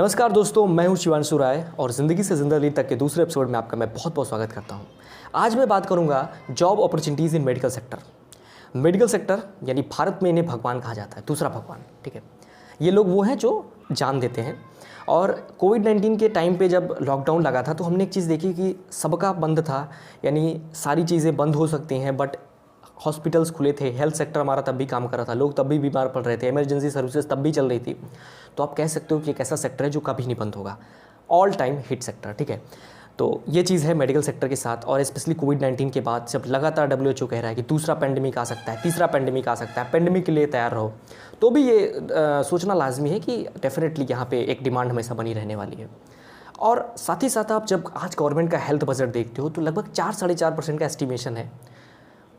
नमस्कार दोस्तों, मैं हूं शिवांशु राय और ज़िंदगी से ज़िंदगी तक के दूसरे एपिसोड में आपका मैं बहुत बहुत स्वागत करता हूं। आज मैं बात करूंगा जॉब अपॉर्चुनिटीज़ इन मेडिकल सेक्टर। मेडिकल सेक्टर यानी भारत में इन्हें भगवान कहा जाता है, दूसरा भगवान। ठीक है, ये लोग वो हैं जो जान देते हैं। और कोविड-19 के टाइम पे जब लॉकडाउन लगा था तो हमने एक चीज़ देखी कि सबका बंद था, यानी सारी चीज़ें बंद हो सकती हैं, बट हॉस्पिटल्स खुले थे, हेल्थ सेक्टर हमारा तब भी काम कर रहा था, लोग तब भी बीमार पड़ रहे थे, इमरजेंसी सर्विसेज तब भी चल रही थी। तो आप कह सकते हो कि एक ऐसा सेक्टर है जो कभी नहीं बंद होगा, ऑल टाइम हिट सेक्टर। ठीक है, तो ये चीज़ है मेडिकल सेक्टर के साथ। और स्पेशली कोविड-19 के बाद जब लगातार WHO कह रहा है कि दूसरा पेंडेमिक आ सकता है, तीसरा पेंडेमिक आ सकता है, पेंडेमिक के लिए तैयार रहो, तो भी ये सोचना लाजमी है कि डेफिनेटली यहाँ पे एक डिमांड हमेशा बनी रहने वाली है। और साथ ही साथ आप जब आज गवर्नमेंट का हेल्थ बजट देखते हो तो लगभग 4-4.5% का एस्टिमेशन है,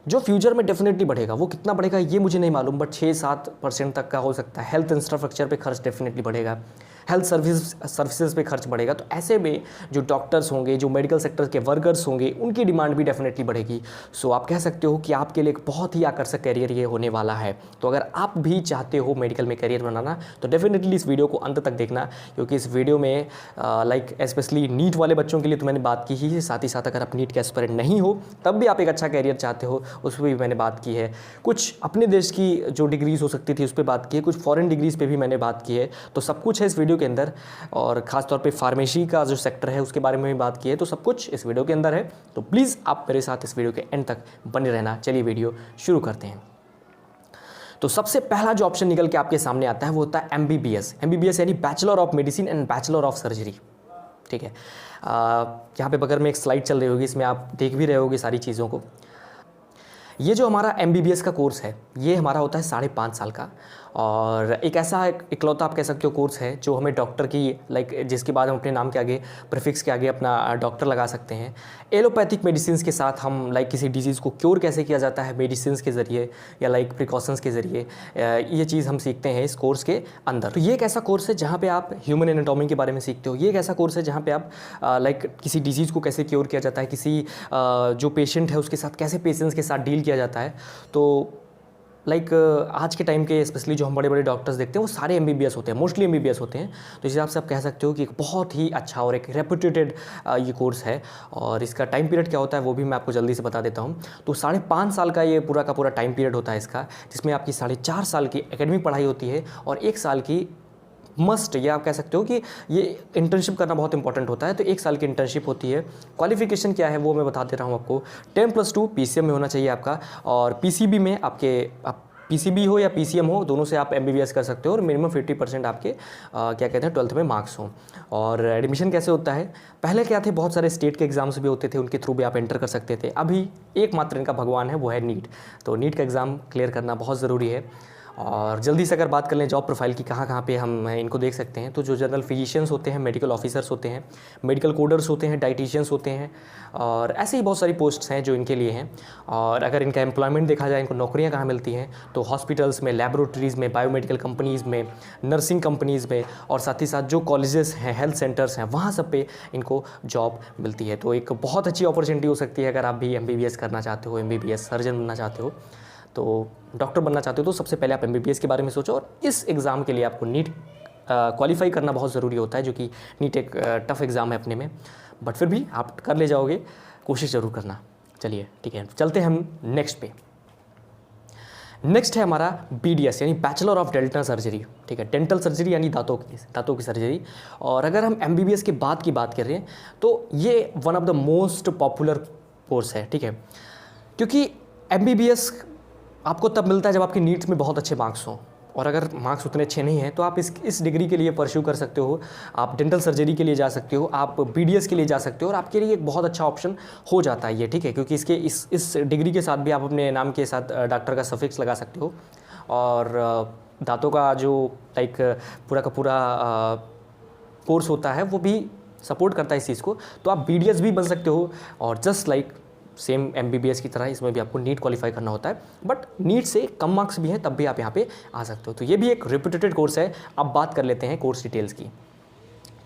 जो फ्यूचर में डेफिनेटली बढ़ेगा। वो कितना बढ़ेगा ये मुझे नहीं मालूम, बट 6-7% तक का हो सकता है। हेल्थ इंफ्रास्ट्रक्चर पे खर्च डेफिनेटली बढ़ेगा, हेल्थ सर्विसेज पे खर्च बढ़ेगा। तो ऐसे में जो डॉक्टर्स होंगे, जो मेडिकल सेक्टर के वर्कर्स होंगे, उनकी डिमांड भी डेफिनेटली बढ़ेगी। सो आप कह सकते हो कि आपके लिए एक बहुत ही आकर्षक करियर ये होने वाला है। तो अगर आप भी चाहते हो मेडिकल में करियर बनाना तो डेफिनेटली इस वीडियो को अंत तक देखना, क्योंकि इस वीडियो में लाइक स्पेशली नीट वाले बच्चों के लिए तो मैंने बात की ही है। साथ ही साथ अगर आप नीट के एस्पिरेंट नहीं हो तब भी आप एक अच्छा करियर चाहते हो, उस पर भी मैंने बात की है। कुछ अपने देश की जो डिग्रीज़ हो सकती थी उस पर बात की है, कुछ फॉरेन डिग्रीज़ पे भी मैंने बात की है। तो सब कुछ है इस वीडियो के अंदर, और ख़ास तौर पे फार्मेसी का जो सेक्टर है उसके बारे में भी बात की है। तो सब कुछ इस वीडियो के अंदर है, तो प्लीज़ आप मेरे साथ इस वीडियो के एंड तक बने रहना। चलिए वीडियो शुरू करते हैं। तो सबसे पहला जो ऑप्शन निकल के आपके सामने आता है वो होता है MBBS यानी bachelor of medicine and bachelor of surgery. ठीक है, यहाँ पे बगल में एक स्लाइड चल रही होगी, इसमें आप देख भी रहे होगे सारी चीज़ों को। ये जो हमारा MBBS का कोर्स है ये हमारा होता है 5.5 साल का, और एक ऐसा इकलौता आप कह सकते हो कोर्स है जो हमें डॉक्टर की लाइक जिसके बाद हम अपने नाम के आगे प्रीफिक्स के आगे अपना डॉक्टर लगा सकते हैं। एलोपैथिक मेडिसिन के साथ हम लाइक किसी डिजीज़ को क्योर कैसे किया जाता है मेडिसिन के ज़रिए या लाइक प्रिकॉशंस के ज़रिए, ये चीज़ हम सीखते हैं इस कोर्स के अंदर। तो ये एक ऐसा कोर्स है जहाँ पे आप ह्यूमन एनाटॉमी के बारे में सीखते हो। ये एक ऐसा कोर्स है जहाँ पे आप लाइक किसी डिजीज़ को कैसे क्योर किया जाता है, किसी जो पेशेंट है उसके साथ कैसे पेशेंट्स के साथ डील किया जाता है। तो लाइक आज के टाइम के स्पेशली जो हम बड़े बड़े डॉक्टर्स देखते हैं वो सारे MBBS होते हैं, मोस्टली MBBS होते हैं। तो इस हिसाब से आप कह सकते हो कि एक बहुत ही अच्छा और एक रेपुटेटेड ये कोर्स है। और इसका टाइम पीरियड क्या होता है वो भी मैं आपको जल्दी से बता देता हूँ। तो 5.5 साल का ये पूरा का पूरा टाइम पीरियड होता है इसका, जिसमें आपकी 4.5 साल की एकेडमिक पढ़ाई होती है और 1 साल की मस्ट, ये आप कह सकते हो कि ये इंटर्नशिप करना बहुत इंपॉर्टेंट होता है। तो 1 साल की इंटर्नशिप होती है। क्वालिफिकेशन क्या है वो मैं बता दे रहा हूँ आपको। 10+2 PCM में होना चाहिए आपका, और PCB में आप PCB हो या PCM हो, दोनों से आप MBBS कर सकते हो, और मिनिमम 50% आपके क्या कहते हैं 12th में मार्क्स हों। और एडमिशन कैसे होता है, पहले क्या थे, बहुत सारे स्टेट के एग्जाम्स भी होते थे, उनके थ्रू भी आप एंटर कर सकते थे। अभी एकमात्र इनका भगवान है वो है नीट। तो नीट का एग्ज़ाम क्लियर करना बहुत ज़रूरी है। और जल्दी से अगर बात कर लें जॉब प्रोफाइल की, कहाँ पे हम इनको देख सकते हैं, तो जो जनरल फिजिशियंस होते हैं, मेडिकल ऑफिसर्स होते हैं, मेडिकल कोडर्स होते हैं, डाइटिशियंस होते हैं, और ऐसे ही बहुत सारी पोस्ट्स हैं जो इनके लिए हैं। और अगर इनका एम्प्लॉयमेंट देखा जाए, इनको नौकरियां कहाँ मिलती हैं, तो हॉस्पिटल्स में, लैबोरेटरीज़ में, बायोमेडिकल कंपनीज़ में, नर्सिंग कंपनीज़ में, और साथ ही साथ जो कॉलेजेस हैं, हेल्थ सेंटर्स हैं, वहाँ सब पे इनको जॉब मिलती है। तो एक बहुत अच्छी अपॉर्चुनिटी हो सकती है अगर आप भी MBBS करना चाहते हो, MBBS सर्जन बनना चाहते हो, तो डॉक्टर बनना चाहते हो, तो सबसे पहले आप MBBS के बारे में सोचो। और इस एग्ज़ाम के लिए आपको नीट क्वालिफाई करना बहुत ज़रूरी होता है, जो कि नीट एक टफ एग्ज़ाम है अपने में, बट फिर भी आप कर ले जाओगे, कोशिश ज़रूर करना। चलिए ठीक है, चलते हैं हम नेक्स्ट पे। नेक्स्ट है हमारा BDS यानी बैचलर ऑफ डेंटल सर्जरी। ठीक है, डेंटल सर्जरी यानी दांतों की सर्जरी। और अगर हम MBBS के बाद की बात कर रहे हैं तो ये one of the most popular course है। ठीक है, क्योंकि MBBS आपको तब मिलता है जब आपके नीट्स में बहुत अच्छे मार्क्स हों, और अगर मार्क्स उतने अच्छे नहीं हैं तो आप इस डिग्री के लिए परस्यू कर सकते हो। आप डेंटल सर्जरी के लिए जा सकते हो, आप BDS के लिए जा सकते हो, और आपके लिए एक बहुत अच्छा ऑप्शन हो जाता है ये। ठीक है, क्योंकि इस डिग्री के साथ भी आप अपने नाम के साथ डॉक्टर का सफिक्स लगा सकते हो। और दांतों का जो लाइक पूरा का पूरा कोर्स होता है वो भी सपोर्ट करता है इस चीज़ को। तो आप BDS भी बन सकते हो, और जस्ट लाइक सेम MBBS की तरह इसमें भी आपको नीट क्वालिफाई करना होता है, बट नीट से कम मार्क्स भी हैं तब भी आप यहाँ पे आ सकते हो। तो ये भी एक रेपुटेटेड कोर्स है। अब बात कर लेते हैं कोर्स डिटेल्स की।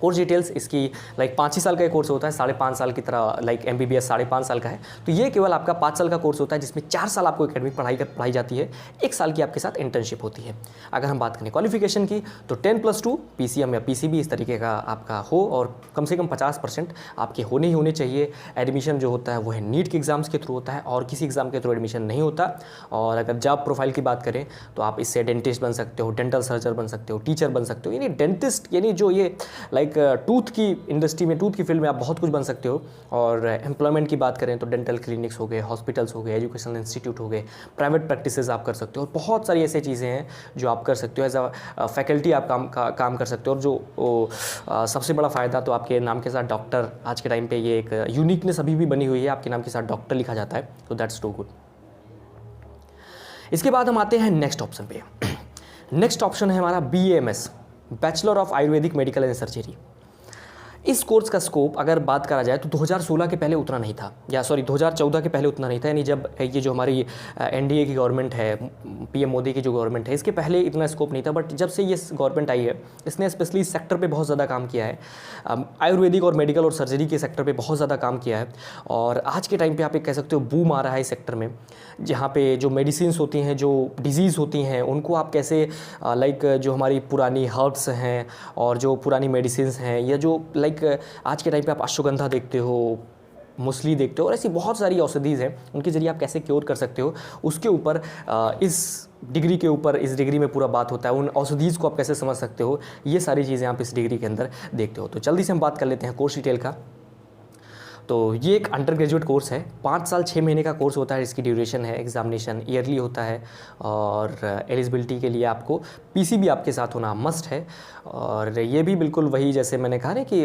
कोर्स डिटेल्स इसकी लाइक 5 ही साल का कोर्स होता है, 5.5 साल की तरह लाइक MBBS 5.5 साल का है। तो ये केवल आपका 5 साल का कोर्स होता है जिसमें 4 साल आपको एकेडमिक पढ़ाई जाती है, 1 साल की आपके साथ इंटर्नशिप होती है। अगर हम बात करें क्वालिफिकेशन की तो 10+2 PCM या PCB इस तरीके का आपका हो और कम से कम 50% आपके होने ही होने चाहिए। एडमिशन जो होता है वो है नीट के एग्ज़ाम्स के थ्रू होता है और किसी एग्ज़ाम के थ्रू एडमिशन नहीं होता। और अगर जॉब प्रोफाइल की बात करें तो आप इससे डेंटिस्ट बन सकते हो, डेंटल सर्जन बन सकते हो, टीचर बन सकते हो। यानी डेंटिस्ट यानी जो ये लाइक टूथ की इंडस्ट्री में, टूथ की फील्ड में आप बहुत कुछ बन सकते हो। और एम्प्लॉयमेंट की बात करें तो डेंटल क्लिनिक्स हो गए, हॉस्पिटल्स हो गए, एजुकेशनल इंस्टीट्यूट हो गए, प्राइवेट प्रैक्टिसेस आप कर सकते हो और बहुत सारी ऐसी चीज़ें हैं जो आप कर सकते हो। एज अ फैकल्टी आप काम कर सकते हो। और जो सबसे बड़ा फ़ायदा तो आपके नाम के साथ डॉक्टर, आज के टाइम पे ये एक यूनिकनेस अभी भी बनी हुई है, आपके नाम के साथ डॉक्टर लिखा जाता है, तो दैट्स टू गुड। इसके बाद हम आते हैं नेक्स्ट ऑप्शन पे। नेक्स्ट ऑप्शन है हमारा BAMS, bachelor of Ayurvedic medical and surgery. इस कोर्स का स्कोप अगर बात करा जाए तो 2016 के पहले उतना नहीं था, या सॉरी 2014 के पहले उतना नहीं था। यानी जब ये जो हमारी NDA की गवर्नमेंट है, PM मोदी की जो गवर्नमेंट है, इसके पहले इतना स्कोप नहीं था। बट जब से ये गवर्नमेंट आई है, इसने स्पेशली इस सेक्टर पे बहुत ज़्यादा काम किया है। आयुर्वेदिक और मेडिकल और सर्जरी के सेक्टर पे बहुत ज़्यादा काम किया है। और आज के टाइम पे आप एक कह सकते हो बूम आ रहा है इस सेक्टर में, जहाँ पे जो मेडिसिन्स होती हैं, जो डिजीज़ होती हैं, उनको आप कैसे लाइक जो हमारी पुरानी हर्ब्स हैं और जो पुरानी मेडिसिन्स हैं, या जो लाइक आज के टाइम पे आप अश्वगंधा देखते हो, मुसली देखते हो और ऐसी बहुत सारी औषधीज़ हैं, उनके ज़रिए आप कैसे क्योर कर सकते हो, उसके ऊपर इस डिग्री में पूरा बात होता है। उन औषधीज़ को आप कैसे समझ सकते हो, ये सारी चीज़ें आप इस डिग्री के अंदर देखते हो। तो जल्दी से हम बात कर लेते हैं कोर्स डिटेल का। तो ये एक अंडर ग्रेजुएट कोर्स है, 5 साल 6 महीने का कोर्स होता है। इसकी ड्यूरेशन है, एग्जामिनेशन ईयरली होता है और एलिजिबिलिटी के लिए आपको PCB आपके साथ होना मस्ट है। और ये भी बिल्कुल वही जैसे मैंने कहा ना कि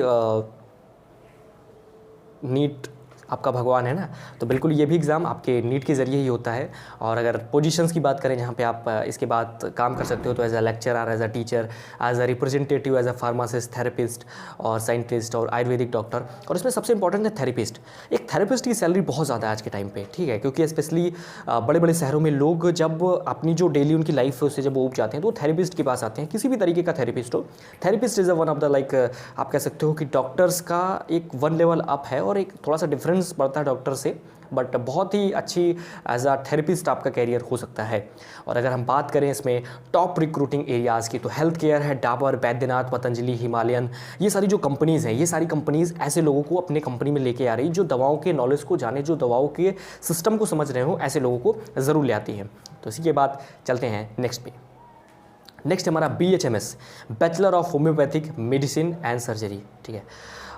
नीट आपका भगवान है ना, तो बिल्कुल ये भी एग्ज़ाम आपके नीट के ज़रिए ही होता है। और अगर पोजीशंस की बात करें जहाँ पे आप इसके बाद काम कर सकते हो, तो as a lecturer, as a teacher, as a representative, as a pharmacist, therapist और साइंटिस्ट और आयुर्वेदिक डॉक्टर। और इसमें सबसे इंपॉर्टेंट है थेरेपिस्ट। एक थेरेपिस्ट की सैलरी बहुत ज़्यादा है आज के टाइम पे, ठीक है, क्योंकि स्पेशली बड़े बड़े शहरों में लोग जब अपनी जो डेली उनकी लाइफ है उससे जब वो उब जाते हैं तो वो थेरेपिस्ट के पास आते हैं, किसी भी तरीके का थेरेपिस्ट हो। Therapist is a one of the like आप कह सकते हो कि डॉक्टर्स का एक 1 लेवल अप है और एक थोड़ा सा डिफरेंस पड़ता है डॉक्टर से, बट बहुत ही अच्छी एज अ थेरेपिस्ट आपका कैरियर हो सकता है। और अगर हम बात करें इसमें टॉप रिक्रूटिंग एरियाज़ की, तो हेल्थ केयर है, डाबर, बैद्यनाथ, पतंजलि, हिमालयन, ये सारी जो कंपनीज़ हैं, ये सारी कंपनीज़ ऐसे लोगों को अपने कंपनी में लेके आ रही, जो दवाओं के नॉलेज को जाने, जो दवाओं के सिस्टम को समझ रहे हो, ऐसे लोगों को ज़रूर ले आती हैं। तो इसी के बाद चलते हैं नेक्स्ट पे। नेक्स्ट हमारा BHMS, bachelor of homeopathic medicine and surgery, ठीक है।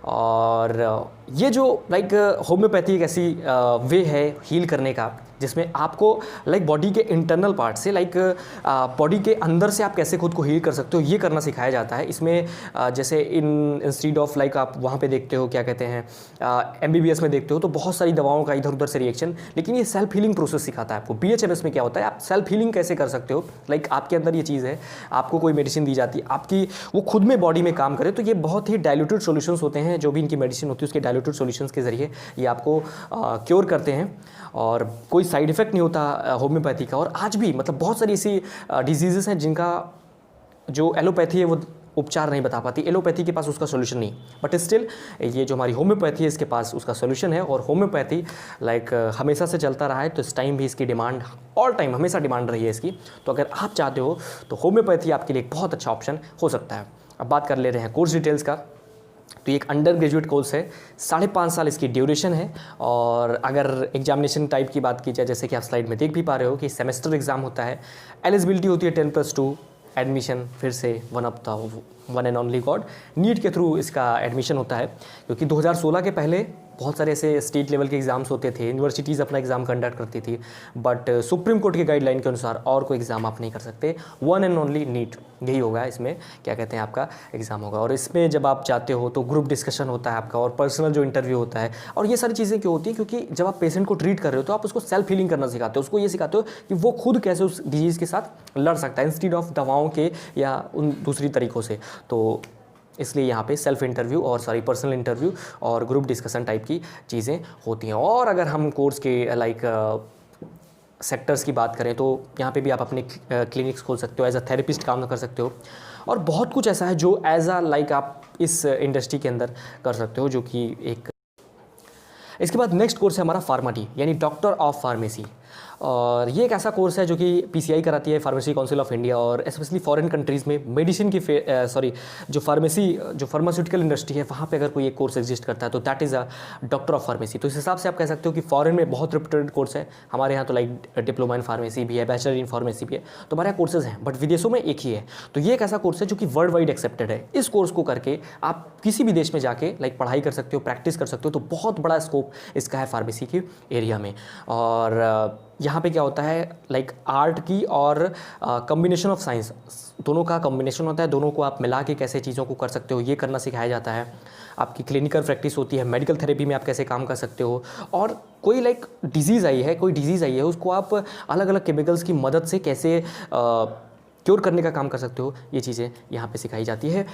और ये जो लाइक होम्योपैथी एक ऐसी वे है हील करने का, जिसमें आपको लाइक बॉडी के इंटरनल पार्ट से, लाइक बॉडी के अंदर से आप कैसे खुद को हील कर सकते हो, ये करना सिखाया जाता है। इसमें जैसे इंस्टीड ऑफ लाइक आप वहाँ पे देखते हो क्या कहते हैं MBBS में देखते हो तो बहुत सारी दवाओं का इधर उधर से रिएक्शन, लेकिन ये सेल्फ हीलिंग प्रोसेस सिखाता है आपको। BHMS में क्या होता है, आप सेल्फ हीलिंग कैसे कर सकते हो, लाइक आपके अंदर ये चीज़ है, आपको कोई मेडिसिन दी जाती है, आपकी वो खुद में बॉडी में काम करे, तो ये बहुत ही डाइल्यूटेड सॉल्यूशंस होते हैं, जो भी इनकी मेडिसिन होती है उसके डाइल्यूटेड सॉल्यूशंस के जरिए ये आपको क्योर करते हैं और कोई साइड इफ़ेक्ट नहीं होता होम्योपैथी का। और आज भी मतलब बहुत सारी ऐसी डिजीज़ेस हैं जिनका जो एलोपैथी है वो उपचार नहीं बता पाती, एलोपैथी के पास उसका सोल्यूशन नहीं, बट स्टिल ये जो हमारी होम्योपैथी है इसके पास उसका सोल्यूशन है। और होम्योपैथी लाइक हमेशा से चलता रहा है, तो इस टाइम भी इसकी डिमांड ऑल टाइम हमेशा डिमांड रही है इसकी। तो अगर आप चाहते हो तो होम्योपैथी आपके लिए एक बहुत अच्छा ऑप्शन हो सकता है। अब बात कर ले रहे हैं कोर्स डिटेल्स का। तो ये एक अंडर ग्रेजुएट कोर्स है, 5.5 साल इसकी ड्यूरेशन है। और अगर एग्जामिनेशन टाइप की बात की जाए, जैसे कि आप स्लाइड में देख भी पा रहे हो कि सेमेस्टर एग्जाम होता है, एलिजिबिलिटी होती है 10+2, एडमिशन फिर से one and only god NEET के थ्रू इसका एडमिशन होता है। क्योंकि 2016 के पहले बहुत सारे ऐसे स्टेट लेवल के एग्ज़ाम्स होते थे, यूनिवर्सिटीज़ अपना एग्ज़ाम कंडक्ट करती थी, बट सुप्रीम कोर्ट के गाइडलाइन के अनुसार और कोई एग्ज़ाम आप नहीं कर सकते, वन एंड ओनली नीट यही होगा। इसमें क्या कहते हैं आपका एग्ज़ाम होगा। और इसमें जब आप जाते हो तो ग्रुप डिस्कशन होता है आपका और पर्सनल जो इंटरव्यू होता है। और ये सारी चीज़ें क्यों होती हैं, क्योंकि जब आप पेशेंट को ट्रीट कर रहे हो तो आप उसको सेल्फ हीलिंग करना सिखाते हो, उसको ये सिखाते हो कि वो खुद कैसे उस डिजीज़ के साथ लड़ सकता है इंस्टीड ऑफ दवाओं के या उन दूसरी तरीक़ों से। तो इसलिए यहाँ पे सेल्फ इंटरव्यू और पर्सनल इंटरव्यू और ग्रुप डिस्कशन टाइप की चीज़ें होती हैं। और अगर हम कोर्स के लाइक सेक्टर्स की बात करें तो यहाँ पे भी आप अपने क्लिनिक्स खोल सकते हो, एज अ थेरेपिस्ट काम कर सकते हो। और बहुत कुछ ऐसा है जो एज अ लाइक आप इस इंडस्ट्री के अंदर कर सकते हो, जो कि एक। इसके बाद नेक्स्ट कोर्स है हमारा फार्माडी यानी डॉक्टर ऑफ फार्मेसी। और ये एक ऐसा कोर्स है जो कि पीसीआई कराती है, फार्मेसी काउंसिल ऑफ इंडिया, और स्पेशली फॉरेन कंट्रीज़ में मेडिसिन की जो फार्मास्यूटिकल इंडस्ट्री है वहाँ पे अगर कोई एक कोर्स एग्जिस्ट करता है तो that is a doctor of pharmacy. तो इस हिसाब से आप कह सकते हो कि फॉरेन में बहुत रिप्यूटेड कोर्स है। हमारे यहाँ तो लाइक डिप्लोमा इन फार्मेसी भी है, बैचलर इन फार्मेसी भी है, तो हमारे यहाँ कोर्सेज हैं, बट विदेशों में एक ही है। तो ये एक ऐसा कोर्स है जो कि वर्ल्ड वाइड एक्सेप्टेड है। इस कोर्स को करके आप किसी भी देश में जाके लाइक पढ़ाई कर सकते हो, प्रैक्टिस कर सकते हो। तो बहुत बड़ा स्कोप इसका है फार्मेसी के एरिया में। और यहाँ पे क्या होता है लाइक आर्ट की और कॉम्बिनेशन ऑफ साइंस, दोनों का कॉम्बिनेशन होता है। दोनों को आप मिला के कैसे चीज़ों को कर सकते हो ये करना सिखाया जाता है। आपकी क्लिनिकल प्रैक्टिस होती है, मेडिकल थेरेपी में आप कैसे काम कर सकते हो, और कोई लाइक डिजीज़ आई है उसको आप अलग अलग केमिकल्स की मदद से कैसे क्योर करने का काम कर सकते हो, ये चीज़ें यहाँ पे सिखाई जाती है।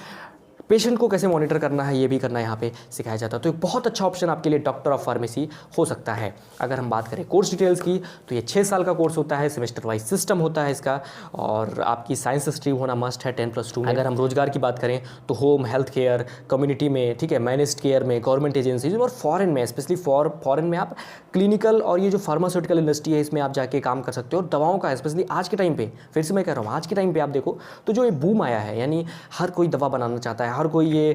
पेशेंट को कैसे मॉनिटर करना है ये भी करना यहाँ पे सिखाया जाता है। तो एक बहुत अच्छा ऑप्शन आपके लिए डॉक्टर ऑफ फार्मेसी हो सकता है। अगर हम बात करें कोर्स डिटेल्स की तो ये 6 साल का कोर्स होता है, सेमेस्टर वाइज सिस्टम होता है इसका, और आपकी साइंस स्ट्रीम होना मस्ट है 10+2 में। अगर हम रोजगार की बात करें तो होम हेल्थ केयर, कम्युनिटी में, ठीक है, मैनेज्ड केयर में, गवर्नमेंट एजेंसीज और फॉरेन में, स्पेशली फॉरेन में आप क्लिनिकल और ये जो फार्मास्यूटिकल इंडस्ट्री है इसमें आप जाके काम कर सकते हो। और दवाओं का स्पेशली आज के टाइम पे, फिर से मैं कह रहा हूँ, आज के टाइम पे आप देखो तो जो ये बूम आया है, यानी हर कोई दवा बनाना चाहता है, हर कोई ये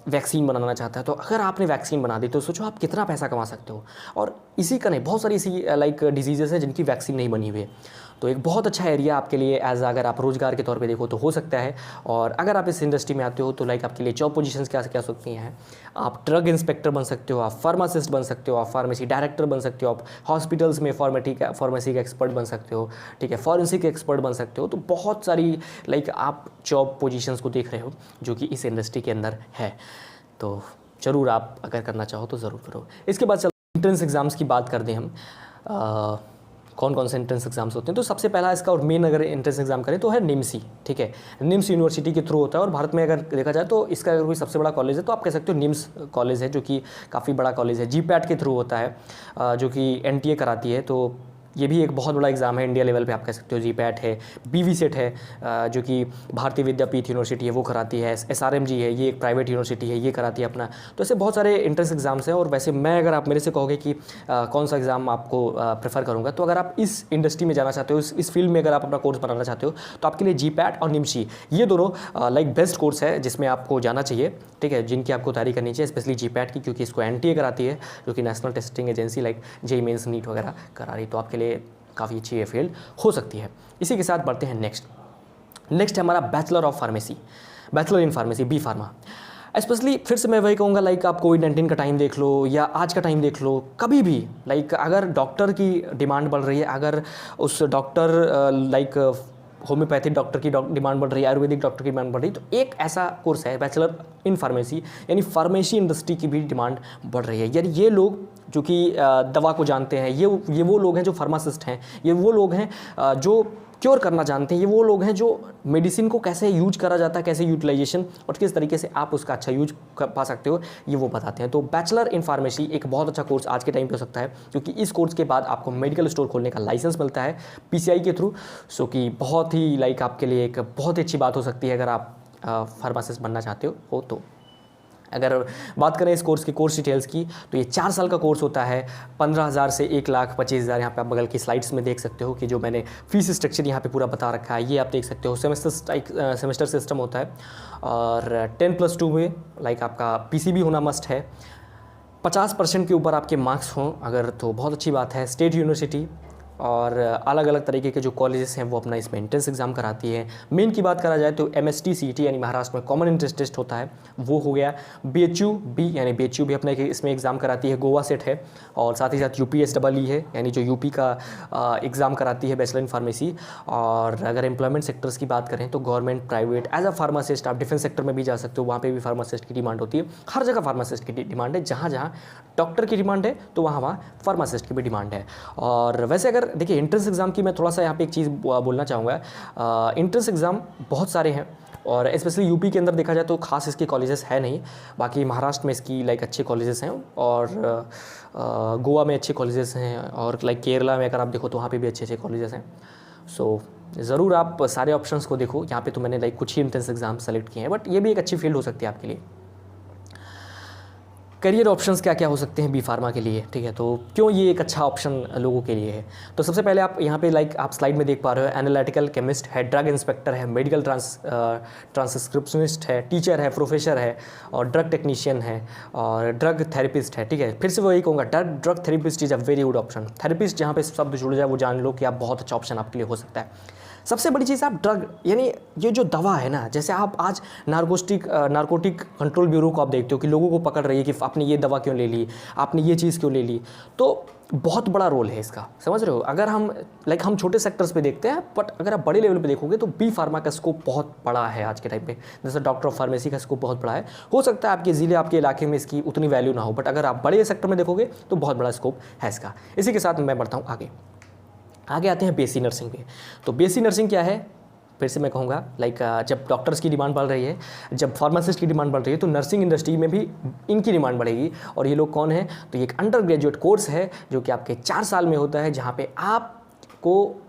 वैक्सीन बनाना चाहता है। तो अगर आपने वैक्सीन बना दी तो सोचो आप कितना पैसा कमा सकते हो। और इसी का नहीं, बहुत सारी ऐसी लाइक डिजीजेस हैं जिनकी वैक्सीन नहीं बनी हुई है। तो एक बहुत अच्छा एरिया आपके लिए एज अगर आप रोजगार के तौर पे देखो तो हो सकता है। और अगर आप इस इंडस्ट्री में आते हो तो लाइक आपके लिए जॉब पोजीशंस क्या क्या सकती हैं। आप ड्रग इंस्पेक्टर बन सकते हो, आप फार्मासिस्ट बन सकते हो, आप फार्मेसी डायरेक्टर बन सकते हो, आप हॉस्पिटल्स में फार्मेसी का एक्सपर्ट बन सकते हो, ठीक है, फॉरेंसिक एक्सपर्ट बन सकते हो। तो बहुत सारी लाइक आप जॉब पोजीशंस को देख रहे हो जो कि इस इंडस्ट्री के अंदर है। तो ज़रूर आप अगर करना चाहो तो ज़रूर करो। इसके बाद एंट्रेंस एग्ज़ाम्स की बात कर दें हम, कौन कौन से एंट्रेंस एग्जाम्स होते हैं। तो सबसे पहला इसका और मेन अगर एंट्रेंस एग्जाम करें तो है निम्सी, ठीक है, निम्स यूनिवर्सिटी के थ्रू होता है। और भारत में अगर देखा जाए तो इसका अगर कोई सबसे बड़ा कॉलेज है तो आप कह सकते हो निम्स कॉलेज है, जो कि काफ़ी बड़ा कॉलेज है। जीपैट के थ्रू होता है, जो कि एनटीए कराती है। तो ये भी एक बहुत बड़ा एग्जाम है इंडिया लेवल पे, आप कह सकते हो। जीपैट है, बीवीसेट है जो कि भारतीय विद्यापीठ यूनिवर्सिटी है वो कराती है, एसआरएमजी है, ये एक प्राइवेट यूनिवर्सिटी है, ये कराती है अपना। तो ऐसे बहुत सारे एंट्रेंस एग्जाम्स हैं। और वैसे मैं अगर आप मेरे से कहोगे कि कौन सा एग्ज़ाम आपको प्रेफर करूँगा, तो अगर आप इस इंडस्ट्री में जाना चाहते हो, इस फील्ड में अगर आप अपना कोर्स बनाना चाहते हो, तो आपके लिए जीपैट और निम्सी ये दोनों लाइक बेस्ट कोर्स है जिसमें आपको जाना चाहिए, ठीक है, जिनकी आपको तैयारी करनी चाहिए, स्पेशली जीपैट की, क्योंकि इसको एनटीए कराती है, जो कि national testing agency like JEE mains NEET वगैरह करा रही। तो आपके लिए काफ़ी अच्छी ये फील्ड हो सकती है। इसी के साथ बढ़ते हैं नेक्स्ट है हमारा bachelor of pharmacy, bachelor in pharmacy, B pharma. Specially फिर से मैं वही कहूँगा, लाइक आप कोविड-19 का टाइम देख लो या आज का टाइम देख लो, कभी भी लाइक अगर डॉक्टर की डिमांड बढ़ रही है, अगर उस डॉक्टर लाइक होम्योपैथिक डॉक्टर की डिमांड बढ़ रही है, आयुर्वेदिक डॉक्टर की डिमांड बढ़ रही है, तो एक ऐसा कोर्स है बैचलर इन फार्मेसी, यानी फार्मेसी इंडस्ट्री की भी डिमांड बढ़ रही है। यानी ये लोग जो कि दवा को जानते हैं, ये वो लोग हैं जो फार्मासिस्ट हैं, ये वो लोग हैं जो क्योर करना जानते हैं, ये वो लोग हैं जो मेडिसिन को कैसे यूज करा जाता है, कैसे यूटिलाइजेशन और किस तरीके से आप उसका अच्छा यूज पा सकते हो, ये वो बताते हैं। तो बैचलर इन फार्मेसी एक बहुत अच्छा कोर्स आज के टाइम पे हो सकता है, क्योंकि इस कोर्स के बाद आपको मेडिकल स्टोर खोलने का लाइसेंस मिलता है पीसीआई के थ्रू, सो कि बहुत ही लाइक आपके लिए एक बहुत अच्छी बात हो सकती है अगर आप फार्मासिस्ट बनना चाहते हो। तो अगर बात करें इस कोर्स की कोर्स डिटेल्स की, तो ये 4 साल का कोर्स होता है। 15,000 से 1,25,000 यहाँ पे आप बगल की स्लाइड्स में देख सकते हो कि जो मैंने फीस स्ट्रक्चर यहाँ पे पूरा बता रखा है, ये आप देख सकते हो। सेमेस्टर सिस्टम होता है और 10+2 में लाइक आपका पीसीबी होना मस्ट है। 50% के ऊपर आपके मार्क्स हों अगर, तो बहुत अच्छी बात है। स्टेट यूनिवर्सिटी और अलग अलग तरीके के जो कॉलेजेस हैं वो अपना इसमें एंट्रेंस एग्जाम कराती है। मेन की बात करा जाए तो MST-CET यानी महाराष्ट्र में कॉमन एंट्रेंस टेस्ट होता है, वो हो गया। BHU यानी BHU भी अपना इसमें एग्ज़ाम कराती है, गोवा सेट है, और साथ ही साथ UPSEE है, यानी जो यूपी का एग्ज़ाम कराती है बैचलर इन फार्मेसी। और अगर एम्प्लॉयमेंट सेक्टर्स की बात करें तो government, private, as a pharmacist आप डिफेंस सेक्टर में भी जा सकते हो, वहाँ पर भी फार्मासिस्ट की डिमांड होती है। हर जगह फार्मासिस्ट की डिमांड है, जहाँ जहाँ डॉक्टर की डिमांड है तो वहाँ फार्मासिस्ट की भी डिमांड है। और वैसे अगर देखिए एंट्रेंस एग्ज़ाम की मैं थोड़ा सा यहाँ पे एक चीज़ बोलना चाहूँगा। एंट्रेंस एग्ज़ाम बहुत सारे हैं और स्पेशली यूपी के अंदर देखा जाए तो खास इसके कॉलेजेस है नहीं, बाकी महाराष्ट्र में इसकी लाइक अच्छे कॉलेजेस हैं, और गोवा में अच्छे कॉलेजेस हैं, और लाइक केरला में अगर आप देखो तो वहाँ पे भी अच्छे अच्छे कॉलेजेस हैं। सो ज़रूर आप सारे ऑप्शंस को देखो। यहाँ पे तो मैंने लाइक कुछ ही एंट्रेंस एग्जाम सेलेक्ट किए हैं, बट ये भी एक अच्छी फील्ड हो सकती है आपके लिए। करियर ऑप्शंस क्या क्या हो सकते हैं बी फार्मा के लिए, ठीक है। तो क्यों ये एक अच्छा ऑप्शन लोगों के लिए है, तो सबसे पहले आप यहाँ पे लाइक आप स्लाइड में देख पा रहे हो, एनालिटिकल केमिस्ट है, ड्रग इंस्पेक्टर है, मेडिकल ट्रांसक्रिप्शनिस्ट है, टीचर है, प्रोफेसर है, और ड्रग टेक्नीशियन है, और ड्रग थेरेपिस्ट है, ठीक है। फिर से वो यही कहूँगा, drug therapist is a very good option. Therapist जहाँ पे शब्द जुड़ जाए वो जान लो कि आप बहुत अच्छा ऑप्शन आपके लिए हो सकता है। सबसे बड़ी चीज़, आप ड्रग यानी ये जो दवा है ना, जैसे आप आज नारकोटिक कंट्रोल ब्यूरो को आप देखते हो कि लोगों को पकड़ रही है कि आपने ये दवा क्यों ले ली, आपने ये चीज़ क्यों ले ली, तो बहुत बड़ा रोल है इसका, समझ रहे हो। अगर हम छोटे सेक्टर्स पे देखते हैं, बट अगर आप बड़े लेवल पे देखोगे तो बी फार्मा का स्कोप बहुत बड़ा है आज के टाइम पे। जैसे डॉक्टर ऑफ फार्मेसी का स्कोप बहुत बड़ा है। हो सकता है आपके ज़िले, आपके इलाके में इसकी उतनी वैल्यू ना हो, बट अगर आप बड़े सेक्टर में देखोगे तो बहुत बड़ा स्कोप है इसका। इसी के साथ मैं बढ़ता हूँ आगे आते हैं बीएससी नर्सिंग पे। तो बीएससी नर्सिंग क्या है, फिर से मैं कहूँगा लाइक जब डॉक्टर्स की डिमांड बढ़ रही है, जब फार्मासिस्ट की डिमांड बढ़ रही है, तो नर्सिंग इंडस्ट्री में भी इनकी डिमांड बढ़ेगी। और ये लोग कौन है, तो ये एक अंडर ग्रेजुएट कोर्स है जो कि आपके 4 साल में होता है, जहाँ पे आपको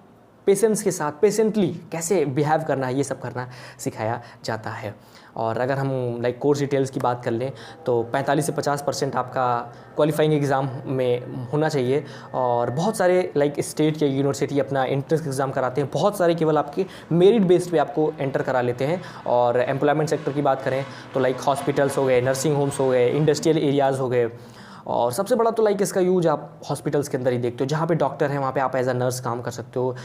पेशेंट्स के साथ पेशेंटली कैसे बिहेव करना है, ये सब करना सिखाया जाता है। और अगर हम लाइक कोर्स डिटेल्स की बात कर लें तो 45 से 50% आपका क्वालिफाइंग एग्ज़ाम में होना चाहिए। और बहुत सारे लाइक स्टेट या यूनिवर्सिटी अपना एंट्रेंस एग्ज़ाम कराते हैं, बहुत सारे केवल आपके मेरिट बेस्ड पे आपको एंटर करा लेते हैं। और एम्प्लॉयमेंट सेक्टर की बात करें तो लाइक हॉस्पिटल्स हो गए, नर्सिंग होम्स हो गए, इंडस्ट्रियल एरियाज़ हो गए, और सबसे बड़ा तो लाइक इसका यूज आप हॉस्पिटल्स के अंदर ही देखते हो, जहाँ पे डॉक्टर है वहाँ पे आप एज अ नर्स काम कर सकते हो।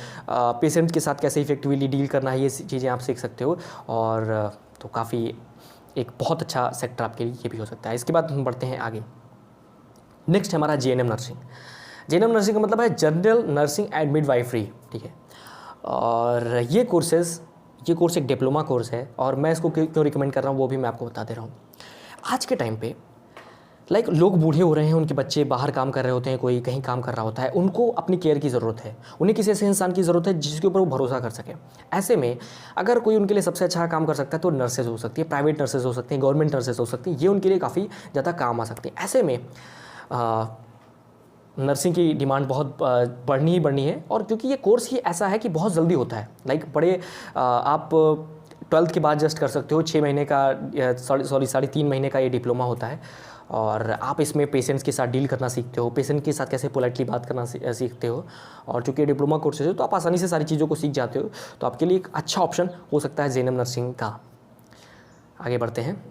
पेशेंट के साथ कैसे इफेक्टिवली डील करना है, ये चीज़ें आप सीख सकते हो। और तो काफ़ी एक बहुत अच्छा सेक्टर आपके लिए ये भी हो सकता है। इसके बाद हम बढ़ते हैं आगे। नेक्स्ट है हमारा जेएनएम नर्सिंग। जेएनएम नर्सिंग का मतलब है जनरल नर्सिंग एंड मिडवाइफरी, ठीक है। और ये कोर्स एक डिप्लोमा कोर्स है, और मैं इसको क्यों रिकमेंड कर रहा हूँ वो भी मैं आपको बता दे रहा हूँ। आज के टाइम पे लाइक लोग बूढ़े हो रहे हैं, उनके बच्चे बाहर काम कर रहे होते हैं, कोई कहीं काम कर रहा होता है, उनको अपनी केयर की ज़रूरत है, उन्हें किसी ऐसे इंसान की ज़रूरत है जिसके ऊपर वो भरोसा कर सके। ऐसे में अगर कोई उनके लिए सबसे अच्छा काम कर सकता है तो नर्सेज हो सकती है, प्राइवेट नर्सेज हो सकती हैं, गवर्नमेंट नर्सेज हो सकती हैं, ये उनके लिए काफ़ी ज़्यादा काम आ सकती है। ऐसे में नर्सिंग की डिमांड बहुत बढ़नी है। और क्योंकि ये कोर्स ही ऐसा है कि बहुत जल्दी होता है, लाइक बड़े आप 12th के बाद जस्ट कर सकते हो। 6 महीने का 3.5 महीने का ये डिप्लोमा होता है, और आप इसमें पेशेंट्स के साथ डील करना सीखते हो, पेशेंट के साथ कैसे पोलाइटली बात करना सीखते हो। और चूँकि डिप्लोमा कोर्स है तो आप आसानी से सारी चीज़ों को सीख जाते हो, तो आपके लिए एक अच्छा ऑप्शन हो सकता है जेएनएम नर्सिंग का। आगे बढ़ते हैं।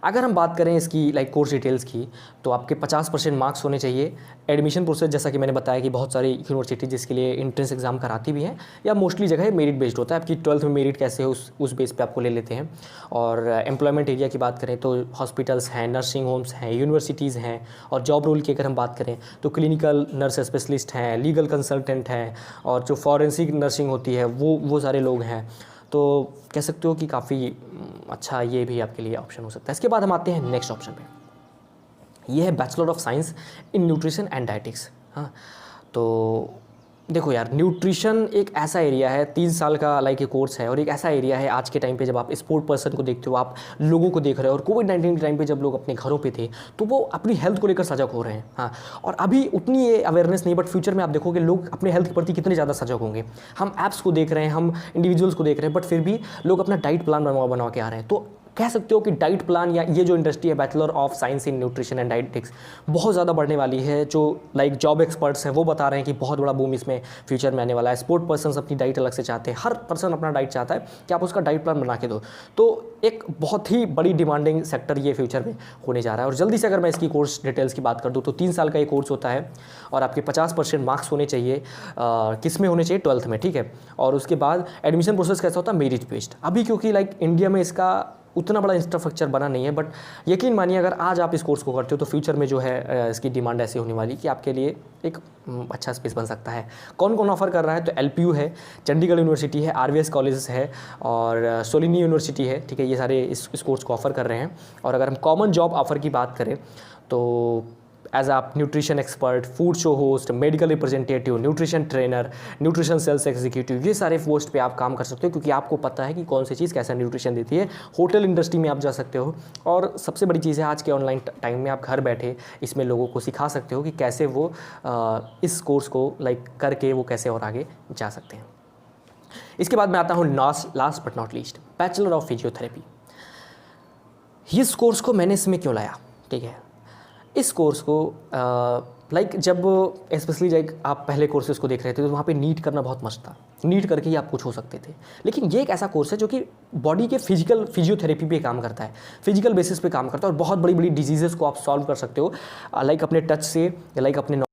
अगर हम बात करें इसकी लाइक कोर्स डिटेल्स की, तो आपके 50% मार्क्स होने चाहिए। एडमिशन प्रोसेस जैसा कि मैंने बताया कि बहुत सारी यूनिवर्सिटी जिसके लिए एंट्रेंस एग्जाम कराती भी हैं, या मोस्टली जगह मेरिट बेस्ड होता है। आपकी 12th में मेरिट कैसे है उस बेस पे आपको ले लेते हैं। और एम्प्लॉयमेंट एरिया की बात करें तो हॉस्पिटल्स हैं, नर्सिंग होम्स हैं, यूनिवर्सिटीज़ हैं। और जॉब रोल की अगर हम बात करें तो क्लिनिकल नर्स स्पेशलिस्ट हैं, लीगल कंसल्टेंट हैं, और जो फॉरेंसिक नर्सिंग होती है वो सारे लोग हैं। तो कह सकते हो कि काफ़ी अच्छा ये भी आपके लिए ऑप्शन हो सकता है। इसके बाद हम आते हैं नेक्स्ट ऑप्शन पे। ये है bachelor of science in nutrition and dietetics. हाँ, तो देखो यार, न्यूट्रिशन एक ऐसा एरिया है, 3 साल का लाइक ये कोर्स है, और एक ऐसा एरिया है आज के टाइम पे जब आप स्पोर्ट पर्सन को देखते हो, आप लोगों को देख रहे हो। और कोविड-19 के टाइम पे जब लोग अपने घरों पे थे तो वो अपनी हेल्थ को लेकर सजग हो रहे हैं। हाँ, और अभी उतनी ये अवेयरनेस नहीं, बट फ्यूचर में आप देखोगे लोग अपने हेल्थ के प्रति कितने ज़्यादा सजग होंगे। हम ऐप्स को देख रहे हैं, हम इंडिविजुअल्स को देख रहे हैं, बट फिर भी लोग अपना डाइट प्लान बना के आ रहे हैं। तो कह सकते हो कि डाइट प्लान या ये जो इंडस्ट्री है bachelor of science in nutrition and dietetics बहुत ज़्यादा बढ़ने वाली है। जो लाइक जॉब एक्सपर्ट्स हैं वो बता रहे हैं कि बहुत बड़ा बूम इसमें फ्यूचर में आने वाला है। स्पोर्ट पर्सन अपनी डाइट अलग से चाहते हैं, हर पर्सन अपना डाइट चाहता है कि आप उसका डाइट प्लान बना के दो। तो एक बहुत ही बड़ी डिमांडिंग सेक्टर ये फ्यूचर में होने जा रहा है। और जल्दी से अगर मैं इसकी कोर्स डिटेल्स की बात कर दूँ तो 3 साल का ये कोर्स होता है, और आपके 50% मार्क्स होने चाहिए। किस में होने चाहिए? 12th में, ठीक है। और उसके बाद एडमिशन प्रोसेस कैसा होता है? Merit based. अभी क्योंकि लाइक इंडिया में इसका उतना बड़ा इंफ्रास्ट्रक्चर बना नहीं है, बट यकीन मानिए अगर आज आप इस कोर्स को करते हो तो फ्यूचर में जो है इसकी डिमांड ऐसी होने वाली कि आपके लिए एक अच्छा स्पेस बन सकता है। कौन कौन ऑफर कर रहा है? तो एलपीयू है, चंडीगढ़ यूनिवर्सिटी है, आरवीएस कॉलेजेस है, और सोलिनी यूनिवर्सिटी है, ठीक है। ये सारे इस कोर्स को ऑफर कर रहे हैं। और अगर हम कॉमन जॉब ऑफर की बात करें तो एज आप nutrition expert, food show host, medical representative, nutrition trainer, nutrition sales executive, ये सारे पोस्ट पे आप काम कर सकते हो क्योंकि आपको पता है कि कौन सी चीज़ कैसा न्यूट्रिशन देती है। होटल इंडस्ट्री में आप जा सकते हो और सबसे बड़ी चीज़ है आज के ऑनलाइन टाइम में आप घर बैठे इसमें लोगों को सिखा सकते हो कि कैसे वो इस कोर्स को करके वो कैसे और आगे जा सकते हैं। इसके बाद मैं आता हूँ last but not least, bachelor of physiotherapy. इस कोर्स को मैंने इसमें क्यों लाया, ठीक है। इस कोर्स को जब स्पेशली आप पहले कोर्सेज को देख रहे थे तो वहाँ पे नीट करना बहुत मस्त था, नीट करके ही आप कुछ हो सकते थे। लेकिन ये एक ऐसा कोर्स है जो कि बॉडी के फिजियोथेरेपी पे काम करता है, फिजिकल बेसिस पे काम करता है और बहुत बड़ी बड़ी डिजीज़ेस को आप सॉल्व कर सकते हो अपने टच से, अपने